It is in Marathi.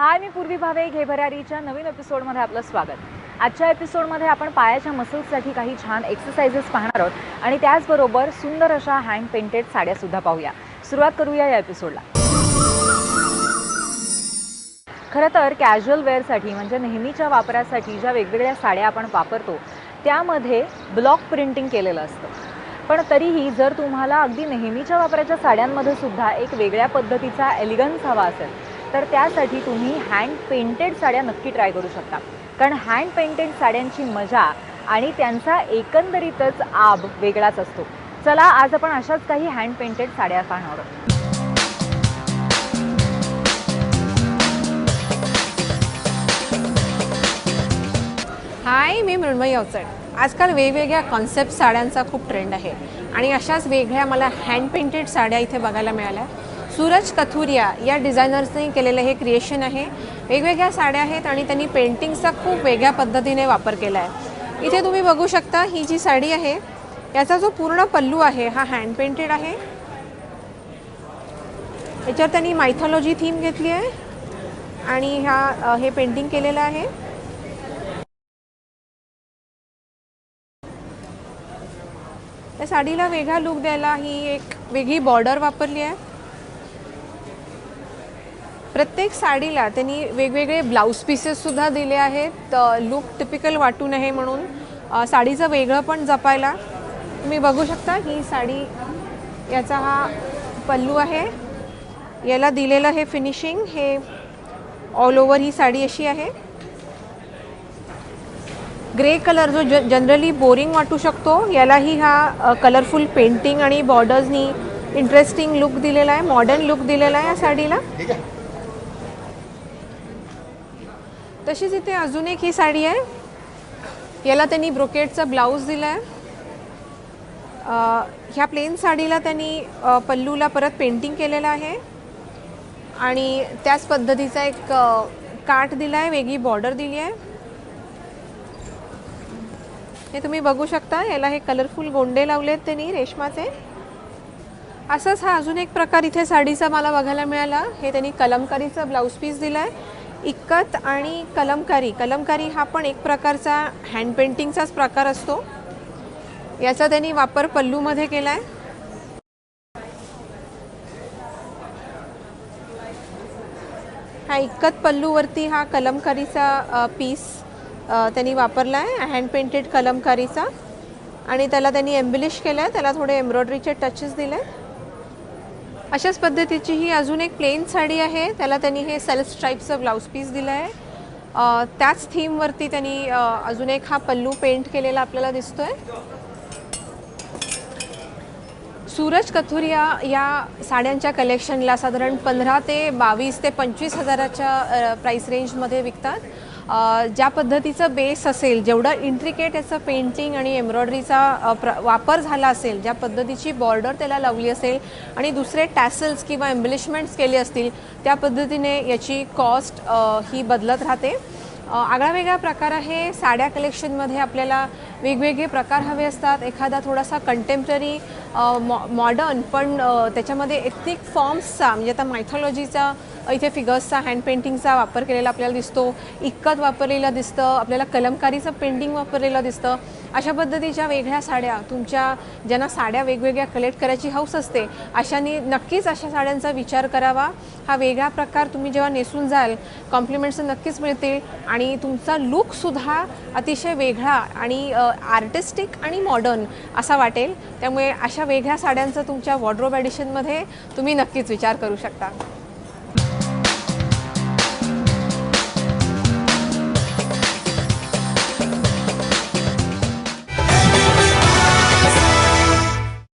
हाय, मी पूर्वी भावे घे भरारीच्या नवीन एपिसोडमध्ये आपलं स्वागत। आजच्या एपिसोडमध्ये आपण पायाच्या मसल्ससाठी काही छान एक्सरसाइजेस पाहणार आहोत आणि त्याचबरोबर सुंदर अशा हँड पेंटेड साड्या सुद्धा पाहूया। सुरुवात करूया या एपिसोडला। खरं तर कॅज्युअल वेअरसाठी म्हणजे नेहमीच्या वापरासाठी ज्या वेगवेगळ्या साड्या आपण वापरतो त्यामध्ये ब्लॉक प्रिंटिंग केलेलं असतं। पण तरीही जर तुम्हाला अगदी नेहमीच्या वापराच्या साड्यांमध्ये सुद्धा एक वेगळ्या पद्धतीचा एलिगन्स हवा असेल तर त्यासाठी तुम्ही हँड पेंटेड साड्या नक्की ट्राय करू शकता। कारण हँड पेंटेड साड्यांची मजा आणि त्यांचा एकंदरीतच आब वेगळाच असतो। चला आज आपण अशाच काही हँड पेंटेड साड्या पाहणार आहोत। हाय, मी मृण्मयी अवचट। आजकाल वेगवेगळ्या कॉन्सेप्ट साड्यांचा खूप ट्रेंड आहे आणि अशाच वेगळ्या मला हँड पेंटेड साड्या इथे बघायला मिळाल्या। सूरज कथुरिया या डिझायनर्सने केलेलं हे क्रिएशन आहे। वेगवेगळ्या साड्या आहेत आणि त्यांनी पेंटिंगचा खूप वेगळ्या पद्धतीने वापर केला आहे। इथे तुम्ही बघू शकता ही जी साडी आहे याचा जो पूर्ण पल्लू आहे हा हँड पेंटेड आहे। याच्यावर त्यांनी मायथॉलॉजी थीम घेतली आहे आणि हे पेंटिंग केलेलं आहे। या साडीला वेगळा लुक द्यायला ही एक वेगळी बॉर्डर वापरली आहे। प्रत्येक साडीला त्यांनी वेगवेगळे ब्लाउज पीसेस सुद्धा दिले आहेत लुक टिपिकल वाटू नये म्हणून साडीचं वेगळं पण जपायला। तुम्ही बघू शकता ही साडी याचा हा पल्लू आहे, याला दिलेलं हे फिनिशिंग हे ऑल ओव्हर ही साडी अशी आहे। ग्रे कलर जो जनरली बोरिंग वाटू शकतो यालाही हा कलरफुल पेंटिंग आणि बॉर्डर्सनी इंटरेस्टिंग लुक दिलेला आहे, मॉडर्न लुक दिलेला आहे या साडीला। तशीच इथे अजून एक ही साडी आहे, याला त्यांनी ब्रोकेडचा ब्लाऊज दिला आहे। ह्या प्लेन साडीला त्यांनी पल्लूला परत पेंटिंग केलेलं आहे आणि त्याच पद्धतीचा एक काठ दिला आहे, वेगळी बॉर्डर दिली आहे। हे तुम्ही बघू शकता, याला हे कलरफुल गोंडे लावलेत त्यांनी रेशमाचे। असंच हा अजून एक प्रकार इथे साडीचा मला बघायला मिळाला। हे त्यांनी कलमकारीचा ब्लाऊज पीस दिला आहे। इक्कत आणि कलमकारी हा पण एक प्रकारचा हँड पेंटिंगचाच प्रकार असतो। याचा त्यांनी वापर पल्लूमध्ये केला आहे। हा इक्कत पल्लूवरती हा कलमकारीचा पीस त्यांनी वापरला आहे, हँड पेंटेड कलमकारीचा, आणि त्याला त्यांनी एम्बिलिश केलं आहे, त्याला थोडे एम्ब्रॉयडरीचे टचेस दिले। अशाच पद्धतीची ही अजून एक प्लेन साडी आहे, त्याला त्यांनी हे सेल्फ स्ट्राईपचं ब्लाऊज पीस दिलं आहे। त्याच थीमवरती त्यांनी अजून एक हा पल्लू पेंट केलेला आपल्याला दिसतोय। सूरज कथुरिया या साड्यांच्या कलेक्शनला साधारण 15 ते 22 ते 25 हजाराच्या प्राइस रेंजमध्ये विकतात। ज्या पद्धतीचं बेस असेल, जेवढं इंट्रिकेट याचं पेंटिंग आणि एम्ब्रॉयडरीचा वापर झाला असेल, ज्या पद्धतीची बॉर्डर त्याला लावली असेल आणि दुसरे टॅसल्स किंवा एम्बलिशमेंट्स केले असतील त्या पद्धतीने याची कॉस्ट ही बदलत राहते। आगळावेगळा प्रकार आहे। साड्या कलेक्शनमध्ये आपल्याला वेगवेगळे प्रकार हवे असतात। एखादा थोडासा कंटेम्पररी मॉडर्न पण त्याच्यामध्ये एथनिक फॉर्म्सचा म्हणजे आता मायथॉलॉजीचा इथे फिगर्सचा हँड पेंटिंगचा वापर केलेला आपल्याला दिसतो, इक्कत वापरलेला दिसतं, आपल्याला कलमकारीचं पेंटिंग वापरलेलं दिसतं। अशा पद्धतीच्या वेगळ्या साड्या तुमच्या ज्यांना साड्या वेगवेगळ्या कलेक्ट करायची हौस असते अशांनी नक्कीच अशा साड्यांचा विचार करावा। हा वेगळा प्रकार तुम्ही जेव्हा नेसून जाल कॉम्प्लिमेंट्स नक्कीच मिळतील आणि तुमचा लुकसुद्धा अतिशय वेगळा आणि आर्टिस्टिक आणि मॉडर्न असा वाटेल। त्यामुळे अशा वेगळ्या साड्यांचा तुमच्या वॉर्डरोब एडिशनमध्ये तुम्ही नक्कीच विचार करू शकता।